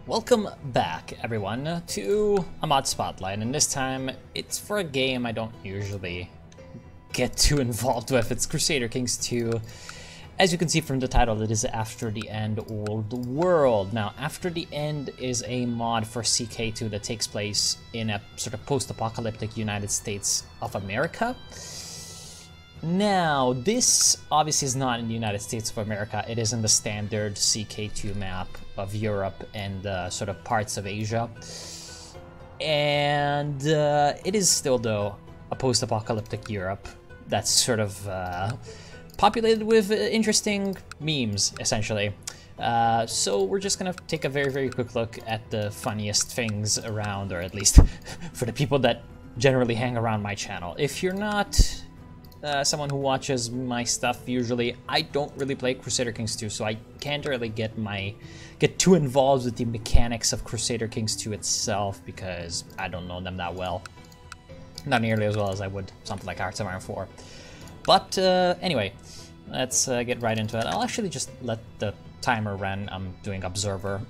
Welcome back, everyone, to a mod spotlight, and this time it's for a game I don't usually get too involved with. It's Crusader Kings 2. As you can see from the title, it is After the End Old World. Now, After the End is a mod for CK2 that takes place in a sort of post-apocalyptic United States of America. Now, this obviously is not in the United States of America. It is in the standard CK2 map of Europe and sort of parts of Asia. And it is still, though, a post-apocalyptic Europe that's sort of populated with interesting memes, essentially. So we're just gonna take a very quick look at the funniest things around, or at least for the people that generally hang around my channel. If you're not someone who watches my stuff usually, I don't really play Crusader Kings 2, so I can't really get too involved with the mechanics of Crusader Kings 2 itself because I don't know them that well. Not nearly as well as I would something like Hearts of Iron 4. But anyway, let's get right into it. I'll actually just let the timer run. I'm doing observer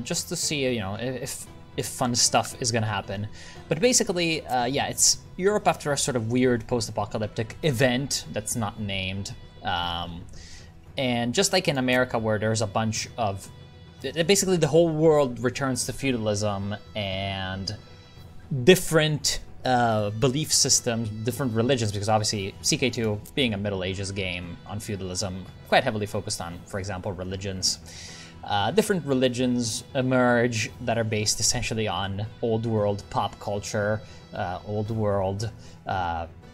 just to see, you know, if fun stuff is gonna happen. But basically, yeah, it's Europe after a sort of weird post-apocalyptic event that's not named. And just like in America, where there's a bunch of... basically the whole world returns to feudalism and different belief systems, different religions, because obviously CK2, being a Middle Ages game on feudalism, quite heavily focused on, for example, religions. Different religions emerge that are based essentially on old world pop culture, old world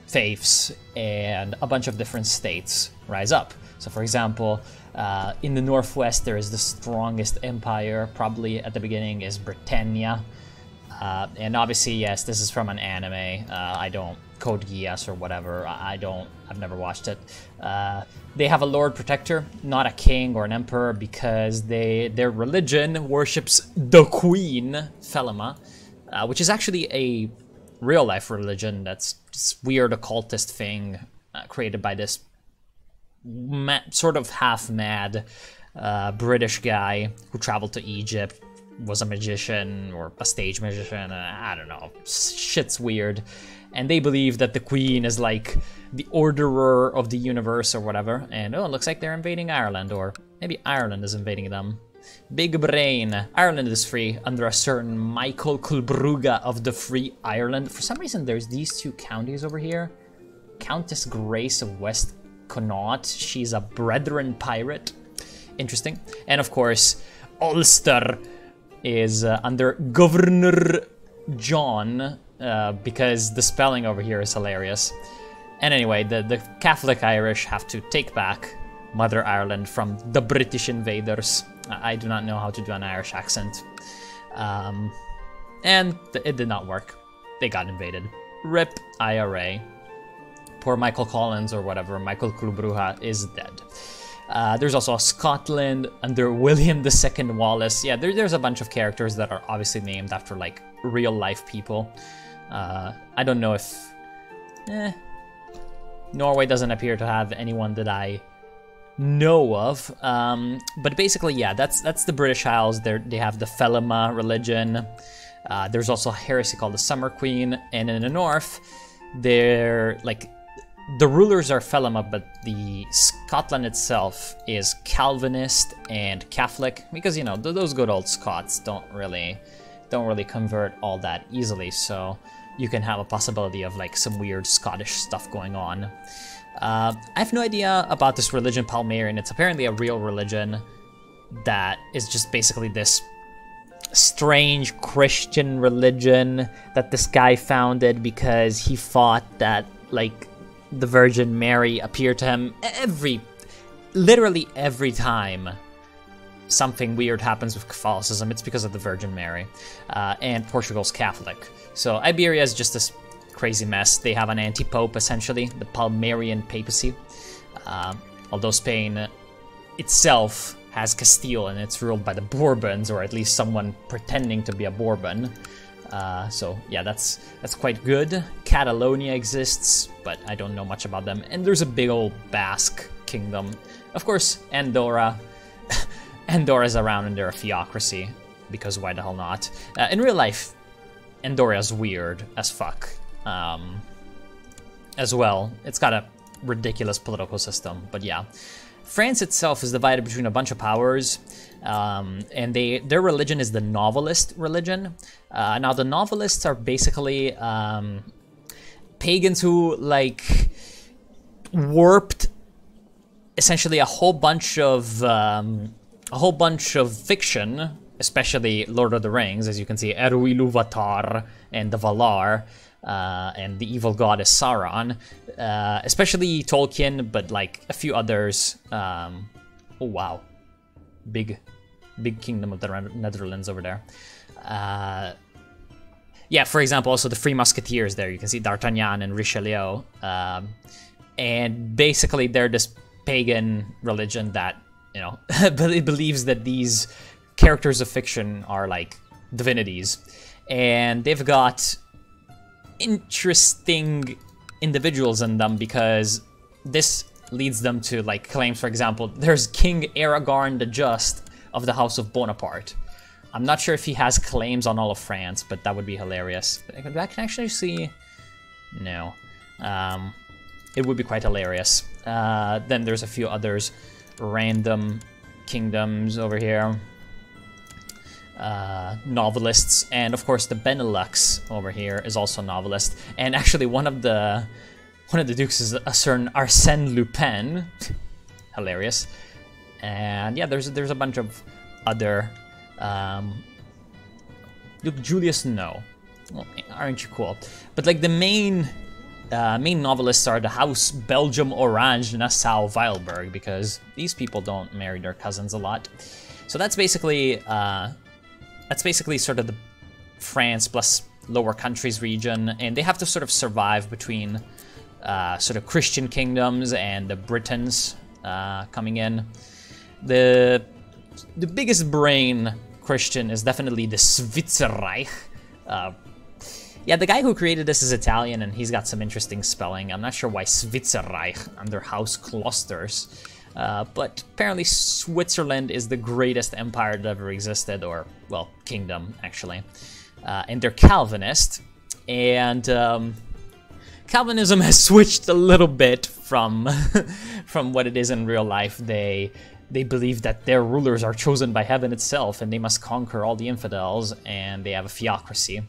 faiths, and a bunch of different states rise up. So for example, in the northwest there is the strongest empire, probably at the beginning is Britannia. And obviously, yes, this is from an anime. I don't Code Geass or whatever. I've never watched it. They have a Lord Protector, not a king or an emperor, because their religion worships the Queen, Thelema, which is actually a real-life religion. That's this weird occultist thing created by this sort of half-mad British guy who traveled to Egypt, was a magician or a stage magician, I don't know, shit's weird. And they believe that the Queen is like the orderer of the universe or whatever, and oh, it looks like they're invading Ireland, or maybe Ireland is invading them. Big brain. Ireland is free under a certain Michael Kulbruga of the Free Ireland. For some reason there's these two counties over here. Countess Grace of West Connaught, she's a Brethren pirate. Interesting. And of course, Ulster is under Governor John, because the spelling over here is hilarious. And anyway, the Catholic Irish have to take back Mother Ireland from the British invaders. I do not know how to do an Irish accent. And it did not work. They got invaded. RIP IRA. Poor Michael Collins or whatever, Michael Kulbruga, is dead. There's also Scotland under William II Wallace. Yeah, there's a bunch of characters that are obviously named after, like, real-life people. I don't know if... Norway doesn't appear to have anyone that I know of. But basically, yeah, that's the British Isles. They have the Thelema religion. There's also a heresy called the Summer Queen. And in the north, they're, like... the rulers are Thelema, but the Scotland itself is Calvinist and Catholic, because, you know, those good old Scots don't really convert all that easily, so you can have a possibility of, like, some weird Scottish stuff going on. I have no idea about this religion, Palmarian. It's apparently a real religion that is just basically this strange Christian religion that this guy founded because he thought that, like, the Virgin Mary appeared to him literally every time something weird happens with Catholicism. It's because of the Virgin Mary. And Portugal's Catholic. So Iberia is just this crazy mess. They have an anti-pope, essentially, the Palmarian papacy. Although Spain itself has Castile and it's ruled by the Bourbons, or at least someone pretending to be a Bourbon. So yeah, that's quite good. Catalonia exists, but I don't know much about them. And there's a big old Basque kingdom. Of course, Andorra. Andorra's around and they're a theocracy. because why the hell not? In real life, Andorra's weird as fuck. As well, it's got a ridiculous political system, but yeah. France itself is divided between a bunch of powers, and their religion is the novelist religion. Now, the novelists are basically pagans who, like, warped essentially a whole bunch of fiction, especially Lord of the Rings, as you can see, Eru Ilúvatar and the Valar, and the evil goddess Sauron, especially Tolkien, but like a few others. Oh wow, big kingdom of the Netherlands over there. Yeah, for example, also the Three Musketeers there. You can see D'Artagnan and Richelieu, and basically they're this pagan religion that, you know, it believes that these characters of fiction are like divinities, and they've got interesting individuals in them because this leads them to like claims. For example, there's King Aragorn the Just of the House of Bonaparte. I'm not sure if he has claims on all of France, but that would be hilarious. I can actually see... No. It would be quite hilarious. Then there's a few others. Random kingdoms over here. Novelists, and of course the Benelux over here is also novelist. And actually one of the dukes is a certain Arsène Lupin. Hilarious. And yeah, there's a bunch of other Duke Julius, no. Well, aren't you cool? But like the main novelists are the House Belgium Orange Nassau Weilburg, because these people don't marry their cousins a lot. So that's basically sort of the France plus Lower Countries region, and they have to sort of survive between sort of Christian kingdoms and the Britons coming in. The biggest brain Christian is definitely the Schweizerreich. Yeah, the guy who created this is Italian, and he's got some interesting spelling. I'm not sure why Schweizerreich under House Clusters. But apparently Switzerland is the greatest empire that ever existed, or, well, kingdom, actually. And they're Calvinist, and Calvinism has switched a little bit from from what it is in real life. They believe that their rulers are chosen by heaven itself, and they must conquer all the infidels, and they have a theocracy.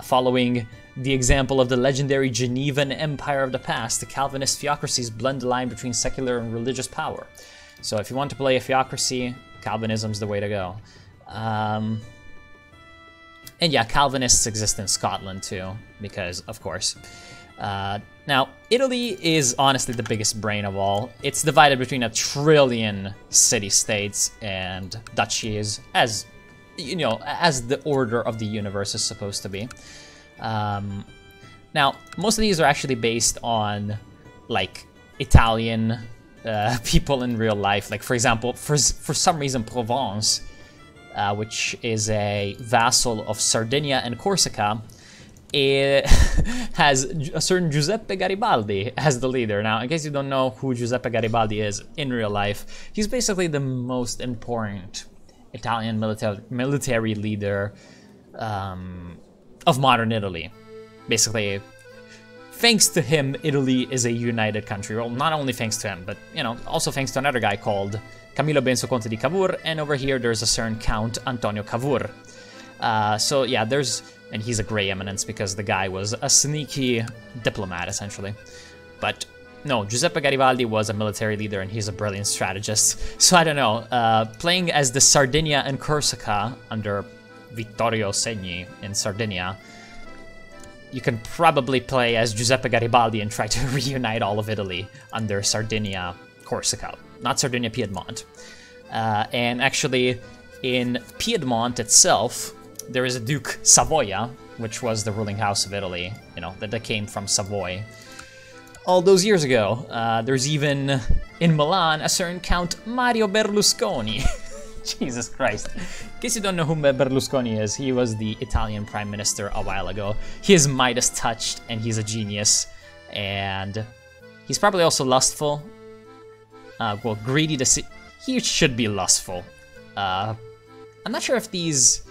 Following the example of the legendary Genevan Empire of the past, the Calvinist theocracies blend the line between secular and religious power. So if you want to play a theocracy, Calvinism's the way to go. And yeah, Calvinists exist in Scotland too, because, of course. Now, Italy is honestly the biggest brain of all. It's divided between 1 trillion city-states and duchies, as you know, as the order of the universe is supposed to be. Now, most of these are actually based on, like, Italian people in real life. Like, for example, for some reason, Provence, which is a vassal of Sardinia and Corsica, it has a certain Giuseppe Garibaldi as the leader. Now, in case you don't know who Giuseppe Garibaldi is in real life, he's basically the most important Italian military leader of modern Italy. Basically, thanks to him, Italy is a united country. Well, not only thanks to him, but, you know, also thanks to another guy called Camillo Benso Conte di Cavour, and over here there's a certain Count Antonio Cavour. So yeah, and he's a gray eminence because the guy was a sneaky diplomat, essentially. But no, Giuseppe Garibaldi was a military leader, and he's a brilliant strategist. So I don't know, playing as the Sardinia and Corsica under Vittorio Segni in Sardinia, you can probably play as Giuseppe Garibaldi and try to reunite all of Italy under Sardinia, Corsica, not Sardinia, Piedmont. And actually, in Piedmont itself, there is a Duke Savoia, which was the ruling house of Italy, you know, that came from Savoy all those years ago. There's even, in Milan, a certain Count Mario Berlusconi. Jesus Christ. In case you don't know who Berlusconi is, he was the Italian Prime Minister a while ago. He is Midas touched, and he's a genius. And he's probably also lustful. Well, greedy to see... He should be lustful. I'm not sure if these,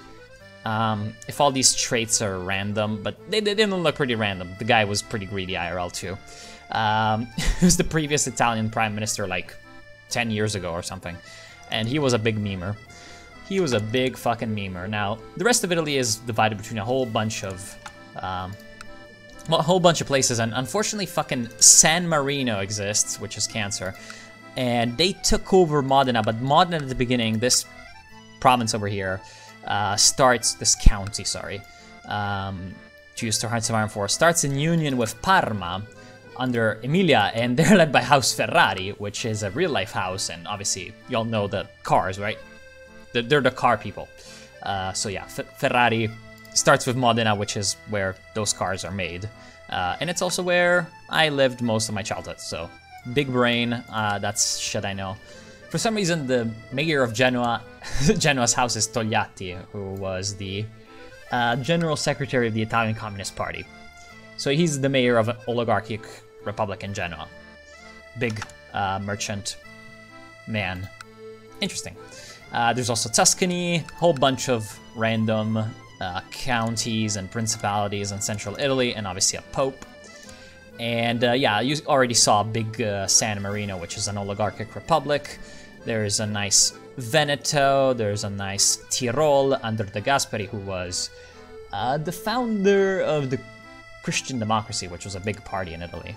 if all these traits are random, but they didn't look pretty random. The guy was pretty greedy IRL too. He was the previous Italian prime minister like 10 years ago or something, and he was a big memer. He was a big fucking memer. Now, the rest of Italy is divided between a whole bunch of, places, and unfortunately fucking San Marino exists, which is Cancer, and they took over Modena, but Modena at the beginning, this province over here, this county, to use to Hearts of Iron 4, starts in union with Parma under Emilia, and they're led by House Ferrari, which is a real-life house, and obviously, y'all know the cars, right? They're the car people. So yeah, Ferrari starts with Modena, which is where those cars are made. And it's also where I lived most of my childhood, so big brain, that's shit I know. For some reason, the mayor of Genoa, Genoa's house is Togliatti, who was the general secretary of the Italian Communist Party. So he's the mayor of an oligarchic republic in Genoa. Big merchant man. Interesting. There's also Tuscany, a whole bunch of random counties and principalities in central Italy, and obviously a pope. And yeah, you already saw big San Marino, which is an oligarchic republic. There's a nice Veneto, there's a nice Tirol under De Gasperi, who was the founder of the Christian democracy, which was a big party in Italy.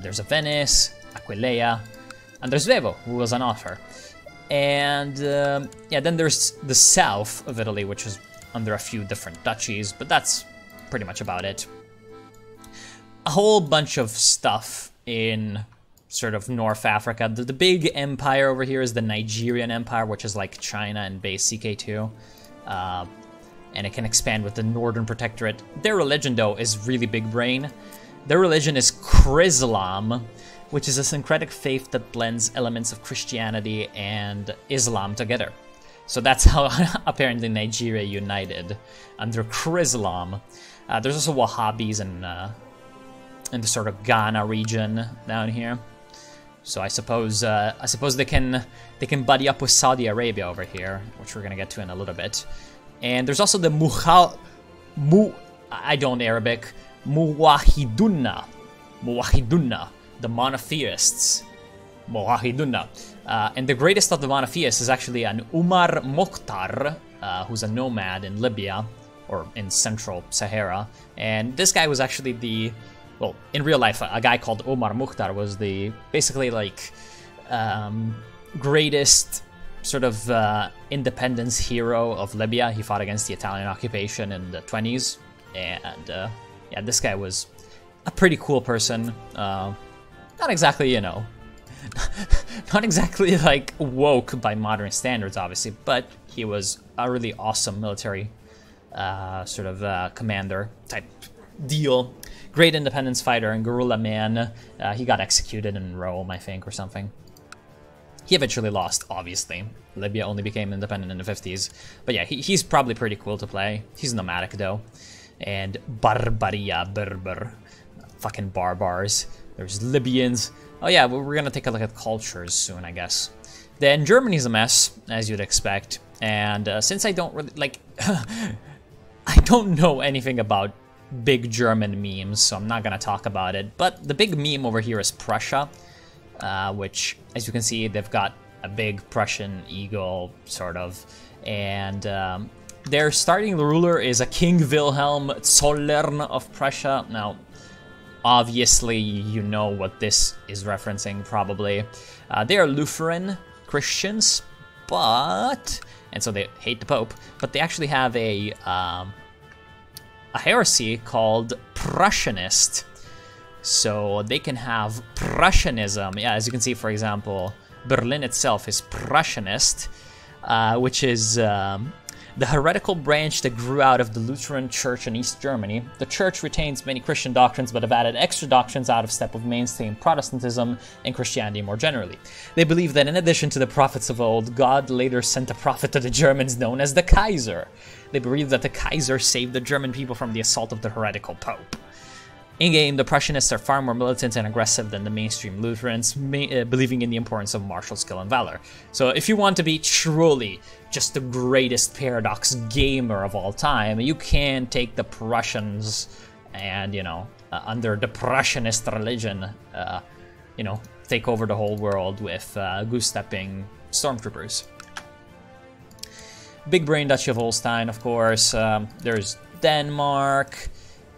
There's a Venice, Aquileia, and there's Vevo, who was an author. And yeah, then there's the south of Italy, which is under a few different duchies, but that's pretty much about it. A whole bunch of stuff in sort of North Africa. The big empire over here is the Nigerian Empire, which is like China and base CK2. And it can expand with the Northern Protectorate. Their religion, though, is really big brain. Their religion is Chrislam, which is a syncretic faith that blends elements of Christianity and Islam together. So that's how apparently Nigeria united under Chrislam. There's also Wahhabis in the sort of Ghana region down here. So I suppose they can buddy up with Saudi Arabia over here, which we're gonna get to in a little bit. And there's also the I don't Arabic, Muwahidunna, the monotheists, Muwahidunna. And the greatest of the monotheists is actually an Umar Mokhtar, who's a nomad in Libya, or in central Sahara. And this guy was actually well, in real life, a guy called Omar Mukhtar was the, basically like, greatest sort of independence hero of Libya. He fought against the Italian occupation in the 20s. And yeah, this guy was a pretty cool person. Not exactly, you know, not exactly like woke by modern standards, obviously, but he was a really awesome military sort of commander type deal. Great independence fighter and guerrilla man. He got executed in Rome, I think, or something. He eventually lost, obviously. Libya only became independent in the 50s. But yeah, he's probably pretty cool to play. He's nomadic, though. And Barbaria, Berber. Fucking barbars. There's Libyans. Oh yeah, we're gonna take a look at cultures soon, I guess. Then Germany's a mess, as you'd expect. And since I don't really, like... I don't know anything about big German memes, so I'm not gonna talk about it. But the big meme over here is Prussia, which, as you can see, they've got a big Prussian eagle, sort of. And their starting ruler is a King Wilhelm Zollern of Prussia. Now, obviously, you know what this is referencing, probably. They are Lutheran Christians, but... and so they hate the Pope, but they actually have a heresy called Prussianist. So they can have Prussianism. Yeah, as you can see, for example, Berlin itself is Prussianist, which is the heretical branch that grew out of the Lutheran Church in East Germany. The church retains many Christian doctrines, but have added extra doctrines out of step with mainstream Protestantism and Christianity more generally. They believe that in addition to the prophets of old, God later sent a prophet to the Germans known as the Kaiser. They believe that the Kaiser saved the German people from the assault of the heretical Pope. In-game, the Prussianists are far more militant and aggressive than the mainstream Lutherans, believing in the importance of martial skill and valor. So if you want to be truly just the greatest Paradox gamer of all time, you can take the Prussians and, you know, under the Prussianist religion, you know, take over the whole world with goose-stepping stormtroopers. Big Brain Duchy of Holstein, of course. There's Denmark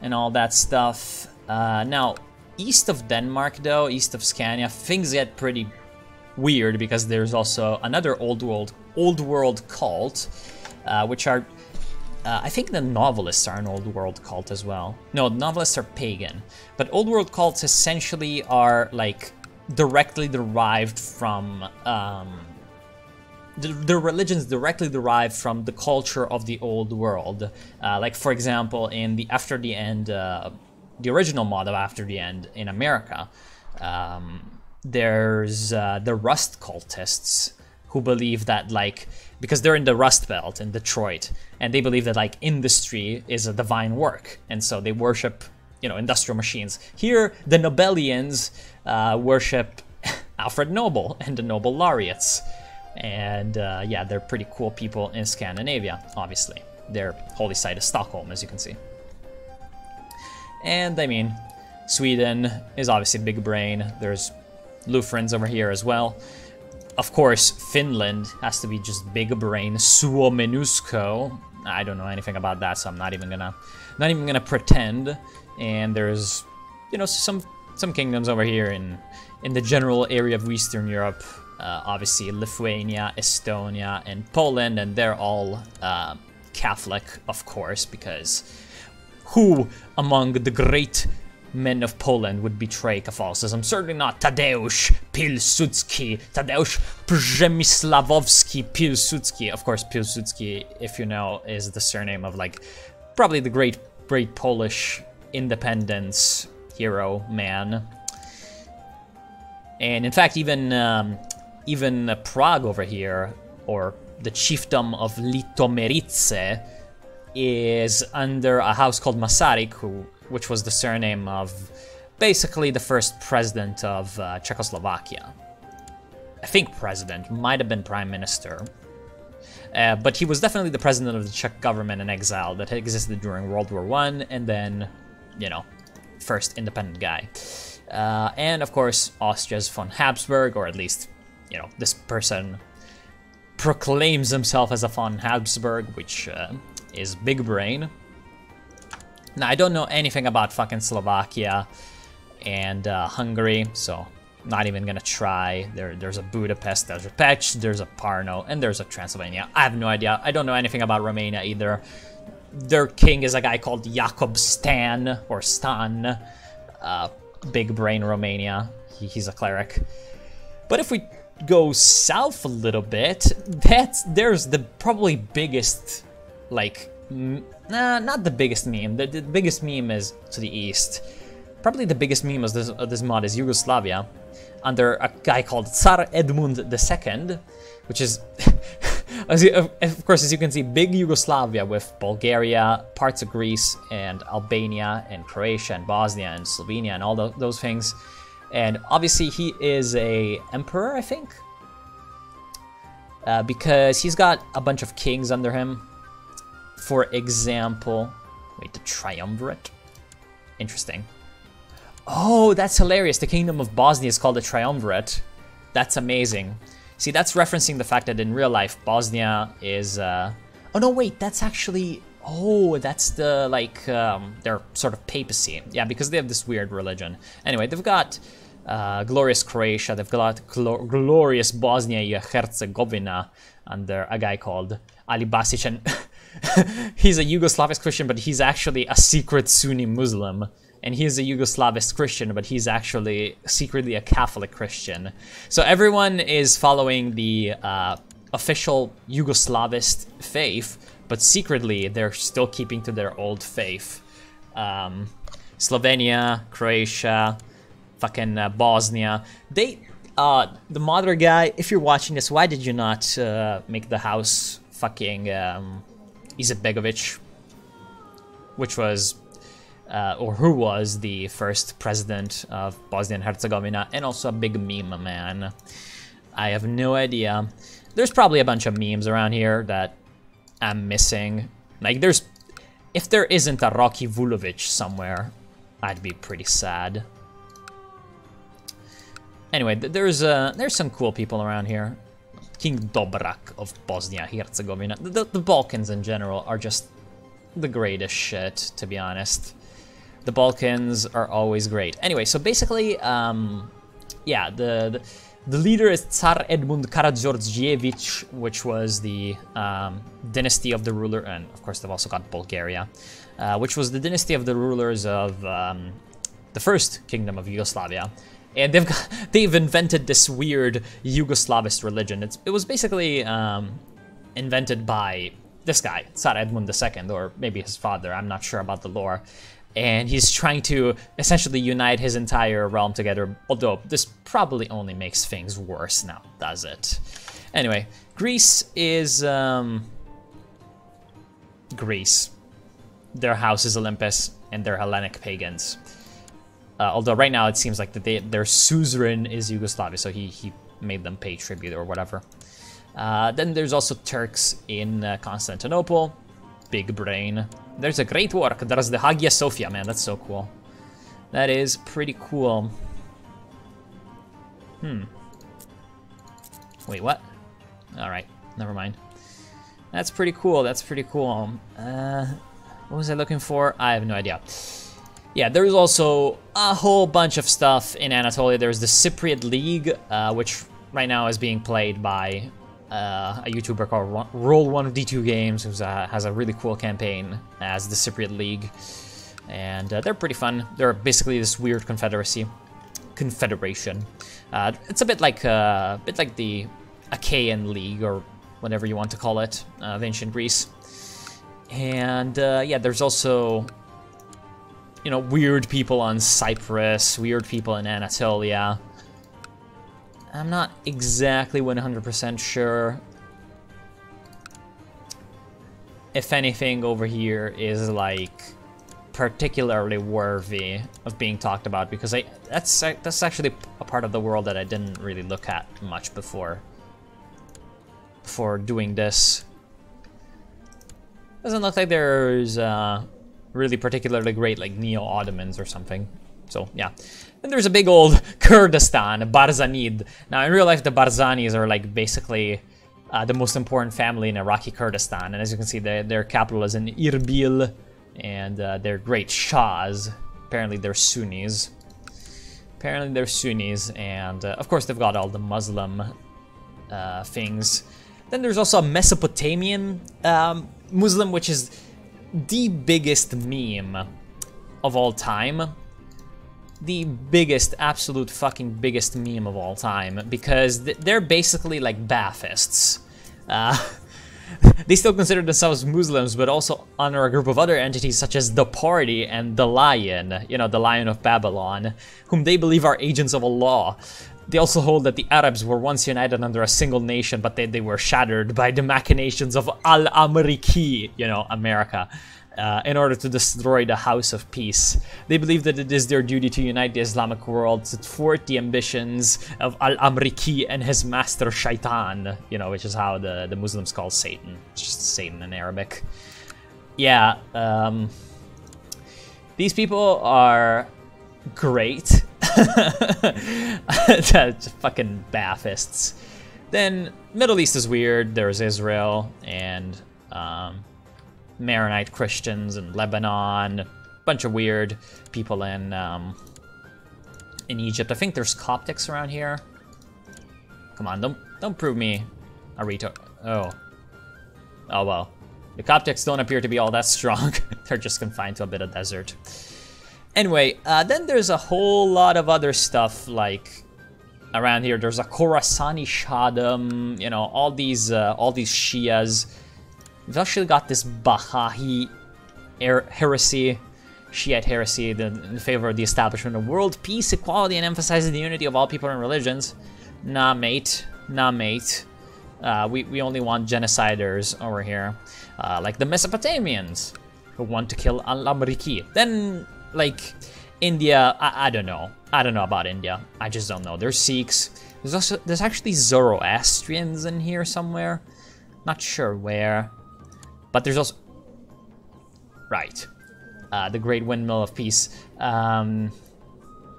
and all that stuff. Now, east of Denmark, though, east of Scania, things get pretty weird because there's also another old world cult, which are, I think the novelists are an old world cult as well. No, the novelists are pagan, but old world cults essentially are like directly derived from the religions directly derived from the culture of the old world. Like, for example, in the After the End, the original mod of After the End in America, there's the Rust cultists who believe that, like, because they're in the Rust Belt in Detroit, and they believe that, like, industry is a divine work, and so they worship, you know, industrial machines. Here, the Nobelians worship Alfred Nobel and the Nobel laureates. And yeah, they're pretty cool people in Scandinavia, obviously. Their holy site is Stockholm, as you can see. And, I mean, Sweden is obviously big brain. There's Lutherans over here as well. Of course, Finland has to be just big brain. Suomenusco. I don't know anything about that, so I'm not even gonna pretend. And there's, you know, some kingdoms over here in the general area of Eastern Europe. Obviously, Lithuania, Estonia, and Poland, and they're all Catholic, of course, because who among the great men of Poland would betray Catholicism? Certainly not Tadeusz Pilsudski, Tadeusz Przemysławowski Pilsudski. Of course, Pilsudski, if you know, is the surname of, like, probably the great Polish independence hero man. And in fact, even Prague over here, or the chiefdom of Litomerice, is under a house called Masaryk, which was the surname of basically the first president of Czechoslovakia. I think president, might have been prime minister. But he was definitely the president of the Czech government in exile that had existed during World War I, and then, you know, first independent guy. And of course, Austria's von Habsburg, or at least, you know, this person proclaims himself as a von Habsburg, which is big brain. Now, I don't know anything about fucking Slovakia and Hungary, so not even gonna try. There's a Budapest, there's a Pech, there's a Parno, and there's a Transylvania. I have no idea. I don't know anything about Romania either. Their king is a guy called Jakob Stan, or Stan. Big brain Romania. He's a cleric. But if we go south a little bit, there's the probably biggest, like, not the biggest meme. The biggest meme is to the east. Probably the biggest meme of this mod is Yugoslavia, under a guy called Tsar Edmund II, which is, of course, as you can see, big Yugoslavia with Bulgaria, parts of Greece, and Albania, and Croatia, and Bosnia, and Slovenia, and all those things. And obviously he is a emperor, I think, because he's got a bunch of kings under him. For example, wait, the Triumvirate? Interesting. Oh, that's hilarious. The Kingdom of Bosnia is called the Triumvirate. That's amazing. See, that's referencing the fact that in real life, Bosnia is... Oh, no, wait, that's actually... Oh, that's the, like, their sort of papacy. Yeah, because they have this weird religion. Anyway, they've got glorious Croatia, they've got glorious Bosnia-Herzegovina under a guy called Ali Basic, and he's a Yugoslavist Christian, but he's actually a secret Sunni Muslim. And he's a Yugoslavist Christian, but he's actually secretly a Catholic Christian. So everyone is following the official Yugoslavist faith, but secretly they're still keeping to their old faith. Slovenia, Croatia, fucking Bosnia. The modder guy, if you're watching this, why did you not make the house fucking Izetbegovic, which was or who was the first president of Bosnia and Herzegovina, and also a big meme man. I have no idea. There's probably a bunch of memes around here that I'm missing. Like, if there isn't a Rocky Vulovic somewhere, I'd be pretty sad. Anyway, there's some cool people around here. King Dobrak of Bosnia-Herzegovina. The Balkans in general are just the greatest shit, to be honest. The Balkans are always great. Anyway, so basically, yeah, the leader is Tsar Edmund Karadziordzievich, which was the dynasty of the ruler, and of course they've also got Bulgaria, which was the dynasty of the rulers of the first kingdom of Yugoslavia. And they've invented this weird Yugoslavist religion. It was basically invented by this guy, Tsar Edmund II, or maybe his father. I'm not sure about the lore. And he's trying to essentially unite his entire realm together, although this probably only makes things worse now, does it? Anyway, Greece is Greece. Their house is Olympus, and they're Hellenic pagans. Although right now it seems like that their suzerain is Yugoslavia, so he made them pay tribute or whatever. Then there's also Turks in Constantinople. Big brain. There's a great work. There's the Hagia Sophia, man. That's so cool. That is pretty cool. Wait, what? Alright, never mind. That's pretty cool. That's pretty cool. What was I looking for? I have no idea. Yeah, there's also a whole bunch of stuff in Anatolia. There's the Cypriot League, which right now is being played by a YouTuber called Roll1D2 Games, who has a really cool campaign as the Cypriot League, and they're pretty fun. They're basically this weird confederation. It's a bit like the Achaean League, or whatever you want to call it, of ancient Greece. And yeah, there's also, you know, weird people on Cyprus, weird people in Anatolia. I'm not exactly 100% sure if anything over here is like particularly worthy of being talked about, because that's actually a part of the world that I didn't really look at much before doing this. Doesn't look like there's really particularly great like Neo-Ottomans or something. So yeah, then there's a big old Kurdistan, Barzanid. Now in real life, the Barzanis are like basically the most important family in Iraqi Kurdistan, and as you can see, their capital is in Irbil, and they're great Shahs. Apparently they're Sunnis. And of course they've got all the Muslim things. Then there's also a Mesopotamian Muslim, which is the biggest meme of all time. The biggest, absolute fucking biggest meme of all time, because they're basically like Baathists. They still consider themselves Muslims, but also honor a group of other entities such as the Party and the Lion, you know, the Lion of Babylon, whom they believe are agents of Allah. They also hold that the Arabs were once united under a single nation, but they were shattered by the machinations of Al-Amriki, you know, America, in order to destroy the House of Peace. They believe that it is their duty to unite the Islamic world to thwart the ambitions of Al-Amriki and his master Shaitan, you know, which is how the Muslims call Satan. It's just Satan in Arabic. Yeah, these people are great. Fucking Baathists. Then Middle East is weird. There's Israel and Maronite Christians in Lebanon, bunch of weird people in Egypt. I think there's Coptics around here. Come on, don't prove me a retard. Oh well. The Coptics don't appear to be all that strong. They're just confined to a bit of desert. Anyway, then there's a whole lot of other stuff like around here. There's a Khorasani Shadam, you know, all these Shias. We've actually got this Baha'i heresy, Shiite heresy, in favor of the establishment of world peace, equality, and emphasizing the unity of all people and religions. Nah, mate. Nah, mate. We only want genociders over here, like the Mesopotamians, who want to kill Al-Amriki. Then like, India, I don't know. I don't know about India. I just don't know. There's Sikhs. There's actually Zoroastrians in here somewhere. Not sure where. But there's also... Right. The Great Windmill of Peace. And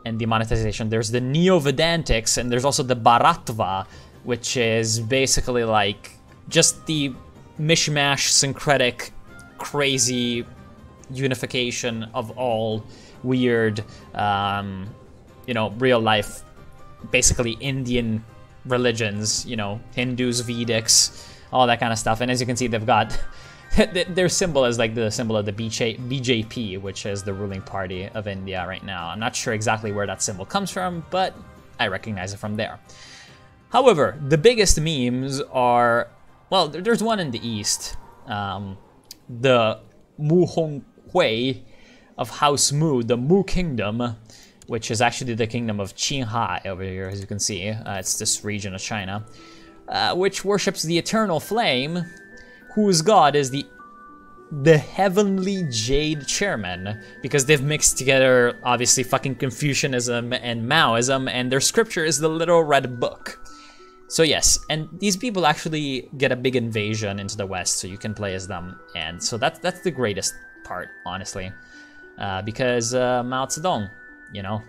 the monetization. There's the Neo-Vedantics, and there's also the Bharatva, which is basically like just the mishmash, syncretic, crazy unification of all weird, you know, real life, basically Indian religions, you know, Hindus, Vedics, all that kind of stuff. And as you can see, they've got their symbol is like the symbol of the BJP, which is the ruling party of India right now. I'm not sure exactly where that symbol comes from, but I recognize it from there. However, the biggest memes are, well, there's one in the east, the Mu Hong Hui of House Mu, the Mu Kingdom, which is actually the kingdom of Qinghai over here, as you can see. It's this region of China, which worships the eternal flame, whose god is the heavenly jade chairman, because they've mixed together, obviously, fucking Confucianism and Maoism, and their scripture is the Little Red Book. So yes, and these people actually get a big invasion into the West, so you can play as them, and so that's the greatest part, honestly, because Mao Zedong, you know,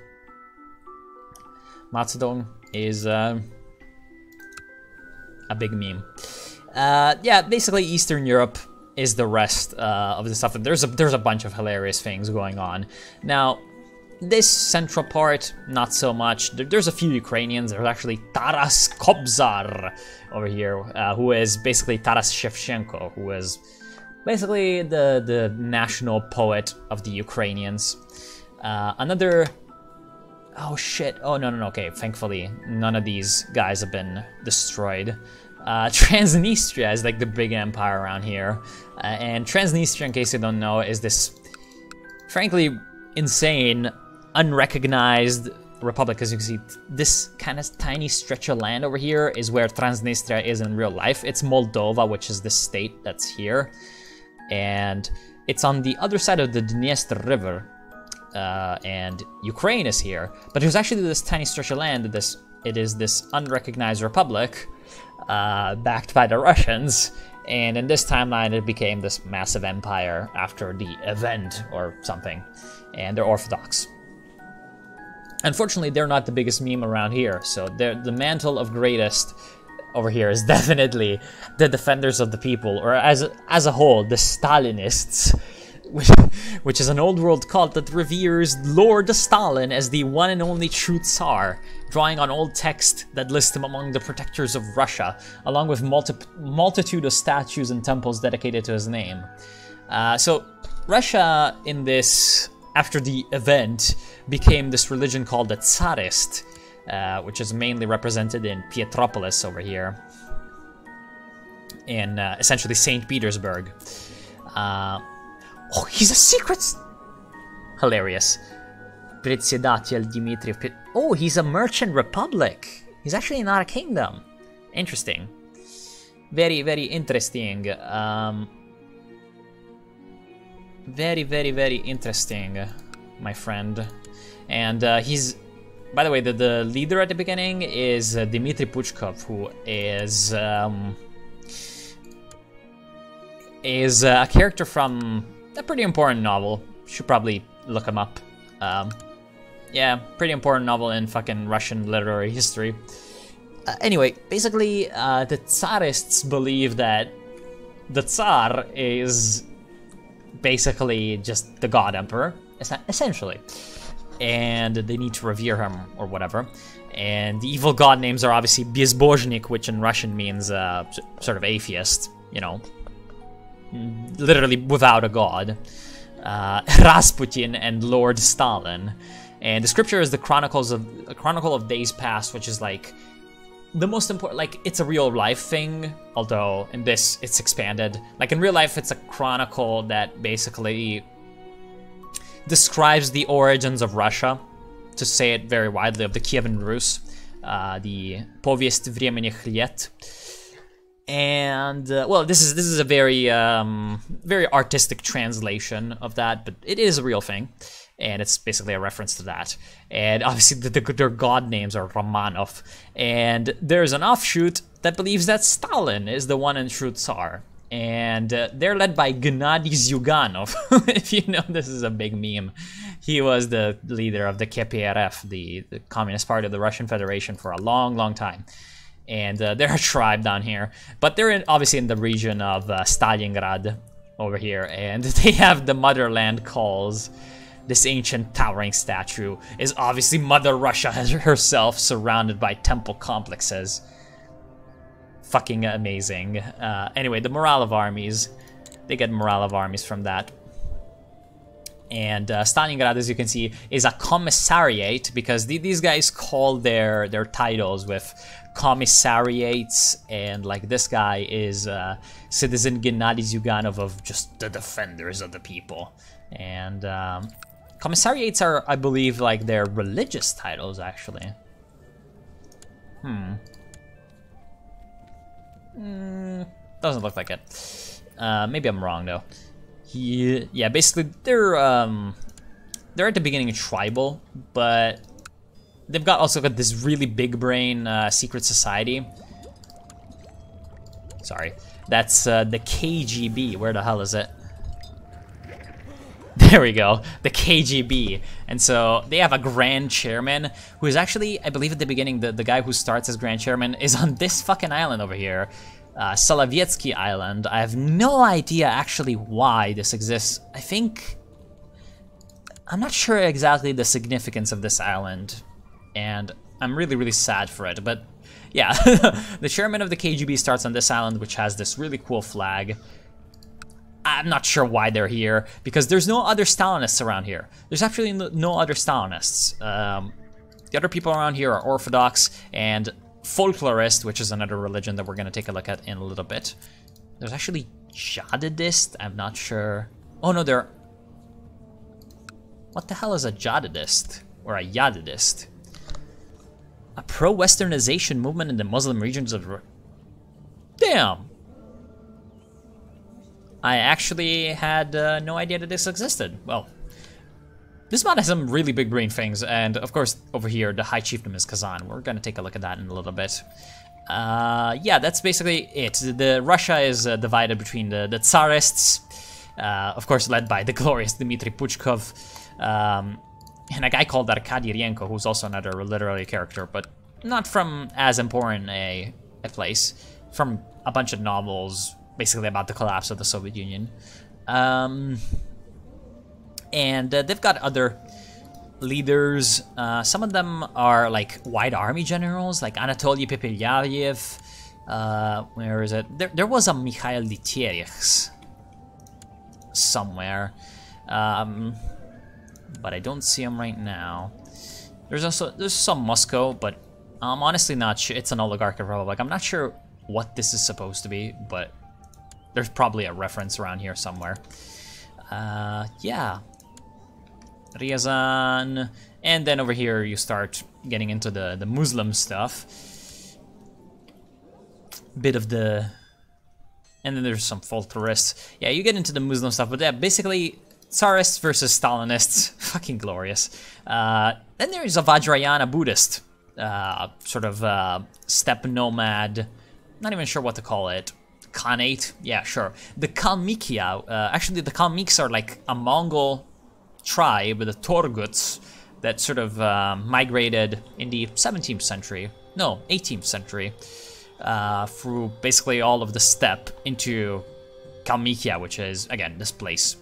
Mao Zedong is a big meme. Yeah, basically Eastern Europe is the rest of the stuff. There's a bunch of hilarious things going on. Now, this central part, not so much. There's a few Ukrainians. There's actually Taras Kobzar over here, who is basically Taras Shevchenko, who is basically the national poet of the Ukrainians. Another... Oh shit, oh no, okay, thankfully none of these guys have been destroyed. Transnistria is like the big empire around here. And Transnistria, in case you don't know, is this, frankly, insane, unrecognized republic. As you can see, this kind of tiny stretch of land over here is where Transnistria is in real life. It's Moldova, which is the state that's here. And it's on the other side of the Dniester River. And Ukraine is here. But there's actually this tiny stretch of land, it is this unrecognized republic, backed by the Russians, and in this timeline it became this massive empire after the event or something, and they're Orthodox. Unfortunately, they're not the biggest meme around here, so the mantle of greatest over here is definitely the Defenders of the People, or as a whole, the Stalinists, which is an old world cult that reveres Lord Stalin as the one and only true Tsar, drawing on old text that lists him among the protectors of Russia, along with multitude of statues and temples dedicated to his name. So Russia, in this, after the event, became this religion called the Tsarist, which is mainly represented in Pietropolis over here, in essentially St. Petersburg. Oh, he's a secret... Hilarious. Председатель Dmitry... Oh, he's a merchant republic. He's actually not a kingdom. Interesting. Very, very interesting. Very, very, very interesting, my friend. And he's... By the way, the leader at the beginning is Dmitry Puchkov, who is a character from a pretty important novel. Should probably look him up. Yeah, pretty important novel in fucking Russian literary history. Anyway, basically, the Tsarists believe that the Tsar is basically just the God Emperor, essentially. And they need to revere him, or whatever. And the evil god names are obviously Bezbozhnik, which in Russian means sort of atheist, you know. Literally without a god. Rasputin and Lord Stalin. And the scripture is the Chronicle of Days Past, which is like the most important, like it's a real life thing, although in this it's expanded. Like in real life it's a chronicle that basically describes the origins of Russia, to say it very widely, of the Kievan Rus, the Povest Временных Лет. And well, this is a very very artistic translation of that, but it is a real thing. and it's basically a reference to that. And obviously their god names are Romanov, and there's an offshoot that believes that Stalin is the one and true Tsar. And they're led by Gennady Zyuganov. If you know, this is a big meme. He was the leader of the KPRF, the Communist Party of the Russian Federation, for a long, long time. And they're a tribe down here. But they're obviously in the region of Stalingrad over here. And they have the motherland calls. This ancient towering statue is obviously Mother Russia herself, surrounded by temple complexes. Fucking amazing. Anyway, the morale of armies. They get morale of armies from that. And Stalingrad, as you can see, is a commissariat, because these guys call their titles with commissariates, and like this guy is Citizen Gennady Zyuganov of just the defenders of the people. And commissariates are, I believe, like their religious titles, actually. Doesn't look like it. Maybe I'm wrong though. Yeah, basically they're at the beginning tribal, but they've also got this really big brain secret society. Sorry, that's the KGB. Where the hell is it? There we go, the KGB. And so they have a grand chairman who is actually, I believe at the beginning, the guy who starts as grand chairman is on this fucking island over here, Solovetsky Island. I have no idea actually why this exists. I'm not sure exactly the significance of this island, and I'm really, really sad for it. But yeah, the chairman of the KGB starts on this island, which has this really cool flag. I'm not sure why they're here, because there's no other Stalinists around here. There's actually no other Stalinists. The other people around here are Orthodox and Folklorist, which is another religion that we're going to take a look at in a little bit. There's actually Jihadist. I'm not sure. Oh no, they're... What the hell is a Jihadist? Or a Yadidist? A pro-Westernization movement in the Muslim regions of... Damn! I actually had no idea that this existed. Well, this mod has some really big brain things, and of course, over here, the High Chiefdom is Kazan. We're gonna take a look at that in a little bit. Yeah, that's basically it. Russia is divided between the Tsarists, of course, led by the glorious Dmitry Puchkov, and a guy called Arkady Rienko, who's also another literary character, but not from as important a place, from a bunch of novels, basically about the collapse of the Soviet Union. And they've got other leaders. Some of them are like White Army generals, like Anatoly Pepelyayev. Where is it? There was a Mikhail Litierich somewhere. But I don't see him right now. There's some Moscow, but I'm honestly not sure. It's an Oligarchic Republic. I'm not sure what this is supposed to be, but there's probably a reference around here somewhere. Yeah. Ryazan. And then over here you start getting into the Muslim stuff. Bit of the... And then there's some folklorists. Yeah, you get into the Muslim stuff, but yeah, basically Tsarists versus Stalinists. Fucking glorious. Then there's a Vajrayana Buddhist. Sort of steppe nomad. Not even sure what to call it. Khanate? Yeah, sure. The Kalmykia, actually the Kalmyks are like a Mongol tribe, the Torguts, that sort of migrated in the 17th century, no, 18th century, through basically all of the steppe into Kalmykia, which is, again, this place.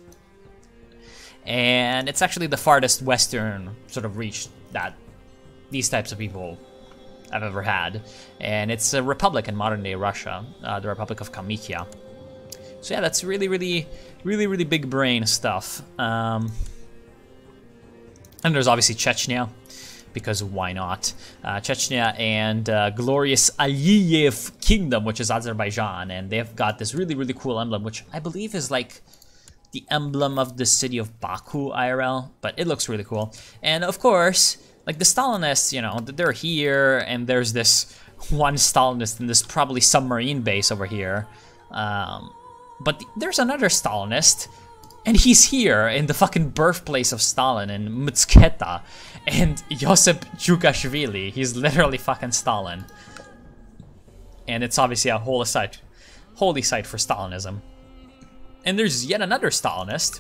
And it's actually the farthest western sort of reach that these types of people I've ever had, and it's a republic in modern-day Russia, the Republic of Kalmykia. So yeah, that's really big brain stuff. And there's obviously Chechnya, because why not? Chechnya and glorious Aliyev Kingdom, which is Azerbaijan, and they've got this really cool emblem, which I believe is like the emblem of the city of Baku IRL, but it looks really cool. And of course, like the Stalinists, you know, they're here, and there's this one Stalinist in this probably submarine base over here. But there's another Stalinist And he's here in the fucking birthplace of Stalin in Mtsketa. And Josip Jugashvili, he's literally fucking Stalin. And it's obviously a holy site for Stalinism. And there's yet another Stalinist,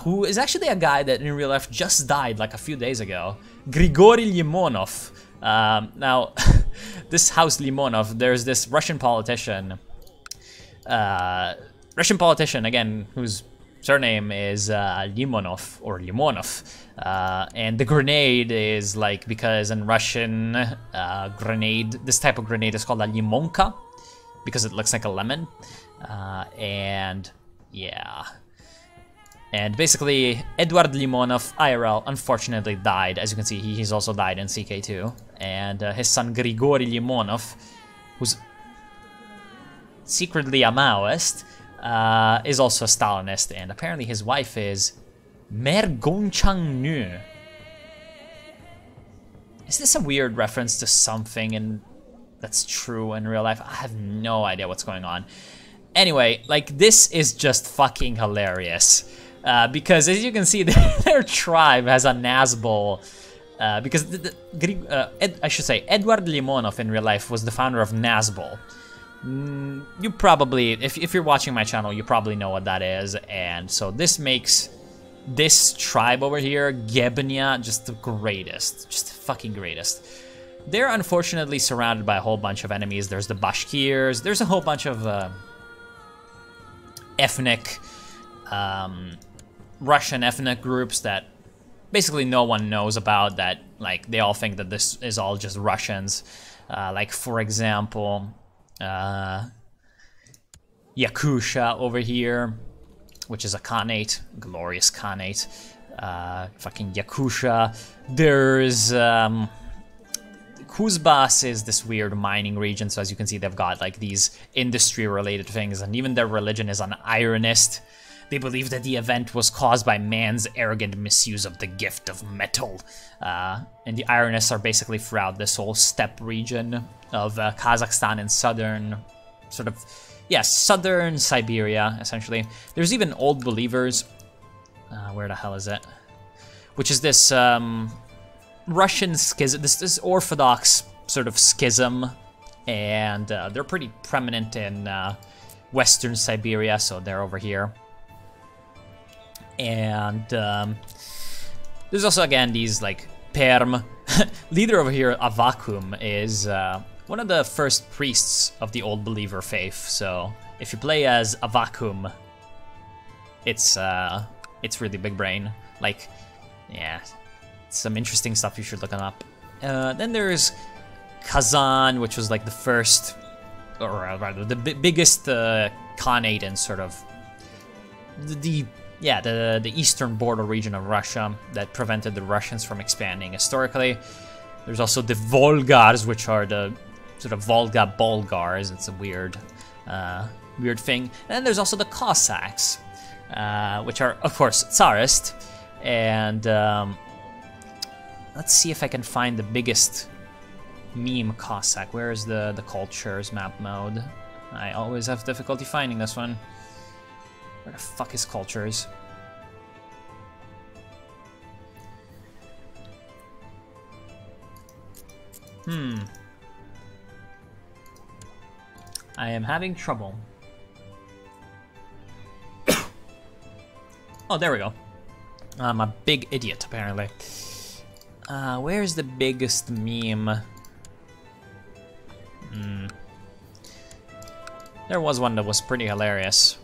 who is actually a guy that in real life just died like a few days ago. Grigory Limonov. Now, this house Limonov, there's this Russian politician, again, whose surname is Limonov, or Limonov. And the grenade is like, because in Russian, grenade, this type of grenade is called a limonka, because it looks like a lemon. And yeah. And basically, Eduard Limonov, IRL, unfortunately died. As you can see, he's also died in CK2. And his son, Grigory Limonov, who's secretly a Maoist, is also a Stalinist. And apparently his wife is Mer Gonchang-nu. Is this a weird reference to something that's true in real life? I have no idea what's going on. Anyway, like, this is just fucking hilarious. Because as you can see, their tribe has a Nazbol. Because I should say, Eduard Limonov in real life was the founder of Nazbol. You probably, if you're watching my channel, you probably know what that is. And so this makes this tribe over here, Gebnya, just the greatest. Just the fucking greatest. They're unfortunately surrounded by a whole bunch of enemies. There's the Bashkirs. There's a whole bunch of ethnic, Russian ethnic groups that basically no one knows about, that, like, they all think that this is all just Russians. Like, for example, Yakuza over here, which is a Khanate, glorious Khanate. Fucking Yakuza. There's, Kuzbas is this weird mining region, so as you can see, they've got, like, these industry-related things, and even their religion is an ironist. They believe that the event was caused by man's arrogant misuse of the gift of metal. And the ironists are basically throughout this whole steppe region of Kazakhstan and southern Siberia, essentially. There's even Old Believers. Where the hell is it? Which is this Russian schism, this Orthodox sort of schism. And they're pretty prominent in Western Siberia, so they're over here. And there's also, again, these, like, Perm. Leader over here, Avakum, is one of the first priests of the Old Believer faith. So if you play as Avakum, it's really big brain. Like, yeah, some interesting stuff. You should look it up. Then there's Kazan, which was like the first, or rather the biggest Khanate in sort of the eastern border region of Russia that prevented the Russians from expanding historically. There's also the Volgars, which are the sort of Volga Bulgars. It's a weird thing. And then there's also the Cossacks, which are, of course, Tsarist. And let's see if I can find the biggest meme Cossack. Where is the cultures map mode? I always have difficulty finding this one. Where the fuck is cultures? I am having trouble. Oh, there we go. I'm a big idiot, apparently. Where's the biggest meme? There was one that was pretty hilarious.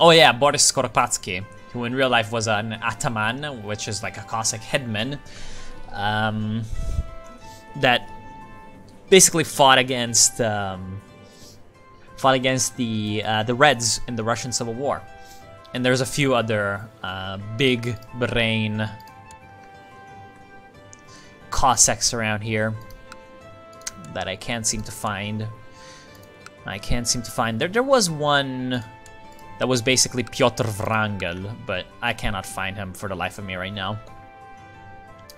Oh yeah, Boris Skorpatsky, who in real life was an ataman, which is like a Cossack headman, that basically fought against the Reds in the Russian Civil War. And there's a few other big brain Cossacks around here that I can't seem to find. There was one that was basically Pyotr Wrangel, but I cannot find him for the life of me right now.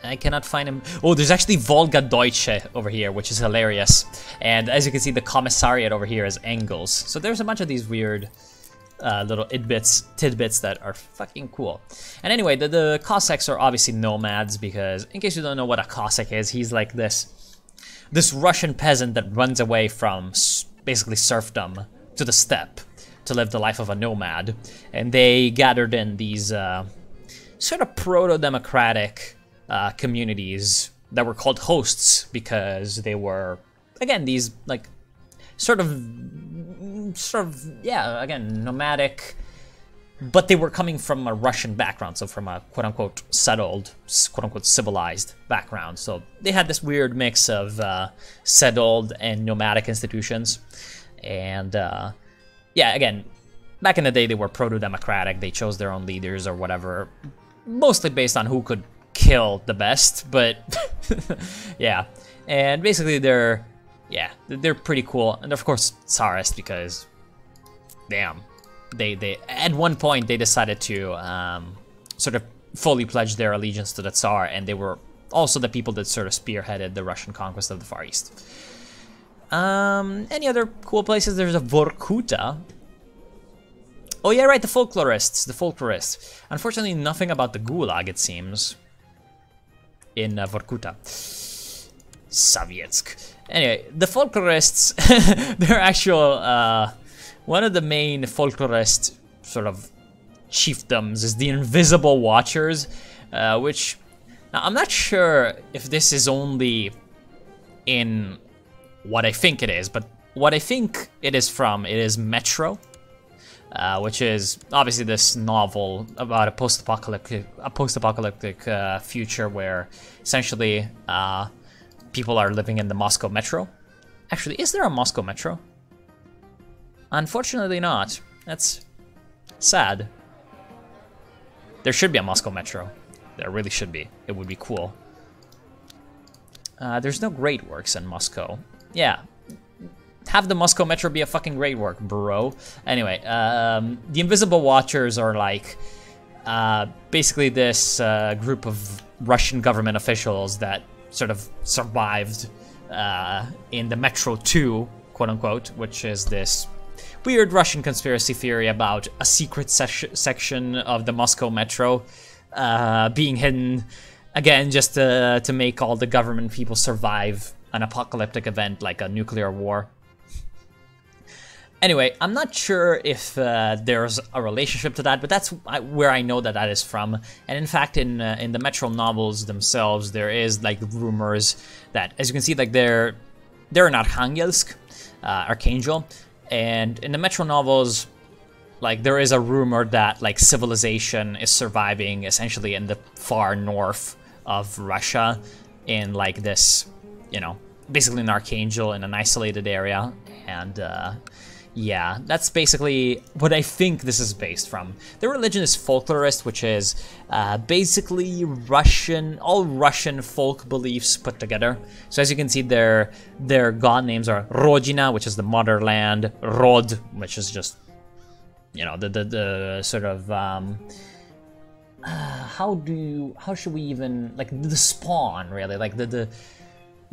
I cannot find him. Oh, there's actually Volga Deutsche over here, which is hilarious. And as you can see, the commissariat over here is Engels. So there's a bunch of these weird little tidbits that are fucking cool. And anyway, the Cossacks are obviously nomads because, in case you don't know what a Cossack is, he's like this Russian peasant that runs away from basically serfdom to the steppe to live the life of a nomad. And they gathered in these sort of proto-democratic communities that were called hosts because they were, again, these like sort of, yeah, again, nomadic, but they were coming from a Russian background, so from a quote-unquote settled, quote-unquote civilized background. So they had this weird mix of settled and nomadic institutions. And yeah, again, back in the day, they were proto-democratic. They chose their own leaders or whatever, mostly based on who could kill the best, but yeah. And basically they're pretty cool. And of course Tsarist because, damn, they at one point they decided to sort of fully pledge their allegiance to the Tsar, and they were also the people that sort of spearheaded the Russian conquest of the Far East. Any other cool places? There's a Vorkuta. Oh yeah, right, the folklorists. Unfortunately, nothing about the Gulag, it seems, in Vorkuta. Sovietsk. Anyway, the folklorists, they're actual, one of the main folklorist sort of chiefdoms is the Invisible Watchers, which, now I'm not sure if this is only in what I think it is, but what I think it is from, it is Metro, which is obviously this novel about a post-apocalyptic future where essentially people are living in the Moscow Metro. Actually, is there a Moscow Metro? Unfortunately not. That's sad. There should be a Moscow Metro. There really should be. It would be cool. There's no Great Works in Moscow. Yeah. Have the Moscow Metro be a fucking great work, bro. Anyway, the Invisible Watchers are like basically this group of Russian government officials that sort of survived in the Metro 2, quote-unquote, which is this weird Russian conspiracy theory about a secret section of the Moscow Metro being hidden, again, just to make all the government people survive an apocalyptic event like a nuclear war. Anyway, I'm not sure if there's a relationship to that, but that's where I know that is from. And in fact, in the Metro novels themselves, there is like rumors that, as you can see, like they're in Archangelsk, Archangel, and in the Metro novels, like there is a rumor that like civilization is surviving essentially in the far north of Russia, in like this, you know, basically an Archangel in an isolated area, and yeah, that's basically what I think this is based from. The religion is folklorist, which is basically Russian, all Russian folk beliefs put together. So as you can see, their god names are Rodina, which is the motherland, Rod, which is just, you know, the sort of how should we even, like, the spawn, really, like the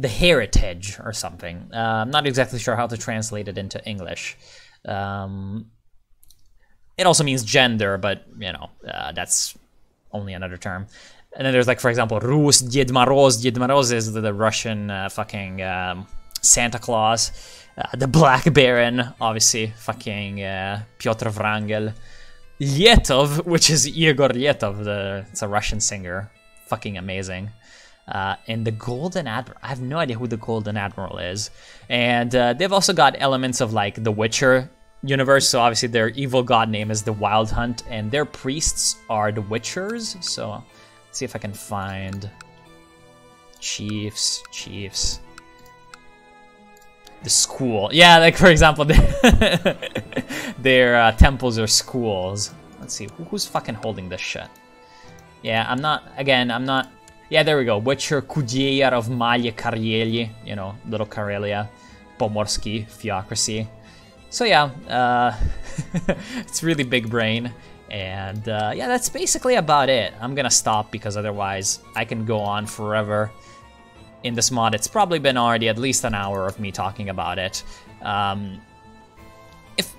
heritage or something. I'm not exactly sure how to translate it into English. It also means gender, but, you know, that's only another term. And then there's, like, for example, Rus, Ded Moroz. Ded Moroz is the Russian fucking Santa Claus. The Black Baron, obviously, fucking Pyotr Wrangel. Yetov, which is Igor Yetov, it's a Russian singer. Fucking amazing. And the Golden Admiral, I have no idea who the Golden Admiral is. And they've also got elements of like the Witcher universe, so obviously their evil god name is the Wild Hunt, and their priests are the Witchers. So let's see if I can find Chiefs. The school. Yeah, like for example, their temples are schools. Let's see, who's fucking holding this shit? Yeah, I'm not. Yeah, there we go. Witcher Kudier of Maya Kareli, you know, Little Karelia, Pomorsky, Theocracy. So yeah, it's really big brain. And yeah, that's basically about it. I'm gonna stop because otherwise I can go on forever. In this mod, it's probably been already at least an hour of me talking about it. If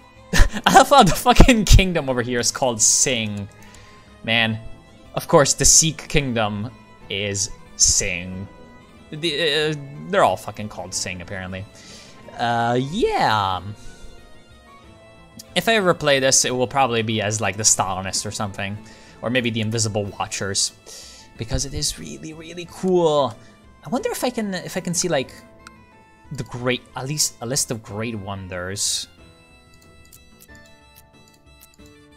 I love how the fucking kingdom over here is called Sing. Man, of course the Sikh kingdom is Sing. They're all fucking called Sing, apparently. Yeah. If I ever play this, it will probably be as like the Stalinists or something. Or maybe the Invisible Watchers. Because it is really, really cool. I wonder if I can see like the great, at least a list of great wonders.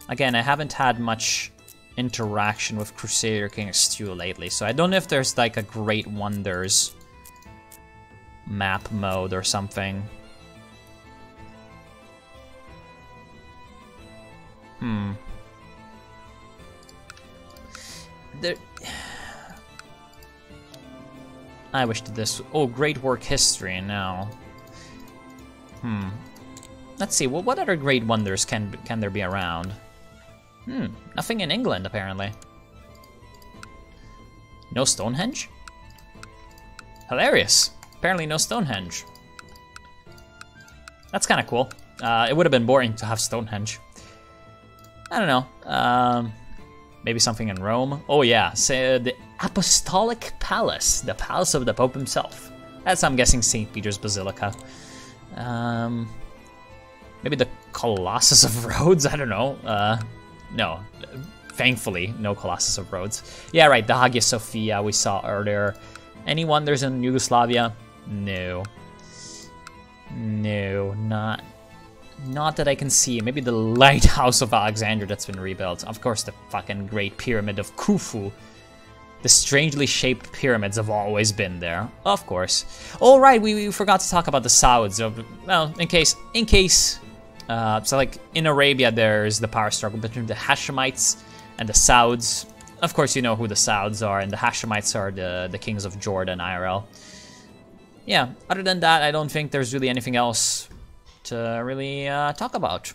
Again, I haven't had much interaction with Crusader Kings 2 lately, so I don't know if there's like a Great Wonders map mode or something. I wish that this... Oh, Great Work History now. Let's see, well, what other Great Wonders can there be around? Nothing in England, apparently. No Stonehenge? Hilarious. Apparently no Stonehenge. That's kind of cool. It would have been boring to have Stonehenge. I don't know. Maybe something in Rome. Oh yeah, so the Apostolic Palace. The Palace of the Pope himself. That's, I'm guessing, St. Peter's Basilica. Maybe the Colossus of Rhodes? I don't know. No, thankfully, no Colossus of Rhodes. Yeah, right, the Hagia Sophia we saw earlier. Any wonders in Yugoslavia? No. No, not that I can see. Maybe the Lighthouse of Alexandria that's been rebuilt. Of course, the fucking Great Pyramid of Khufu. The strangely shaped pyramids have always been there. Of course. Oh, right, we forgot to talk about the Sauds. Well, in case... so like in Arabia, there's the power struggle between the Hashemites and the Sauds. Of course, you know who the Sauds are, and the Hashemites are the kings of Jordan, IRL. Yeah, other than that, I don't think there's really anything else to really talk about.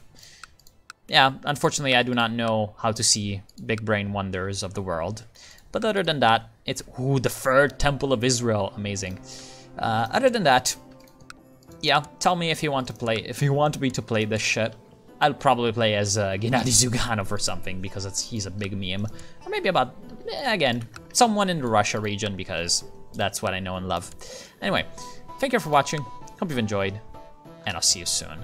Yeah, unfortunately, I do not know how to see big brain wonders of the world. But other than that, it's... Ooh, the Third Temple of Israel. Amazing. Other than that... Yeah, tell me if you want to play, if you want me to play this shit. I'll probably play as Gennady Zyuganov or something, because he's a big meme. Or maybe about, again, someone in the Russia region, because that's what I know and love. Anyway, thank you for watching, hope you've enjoyed, and I'll see you soon.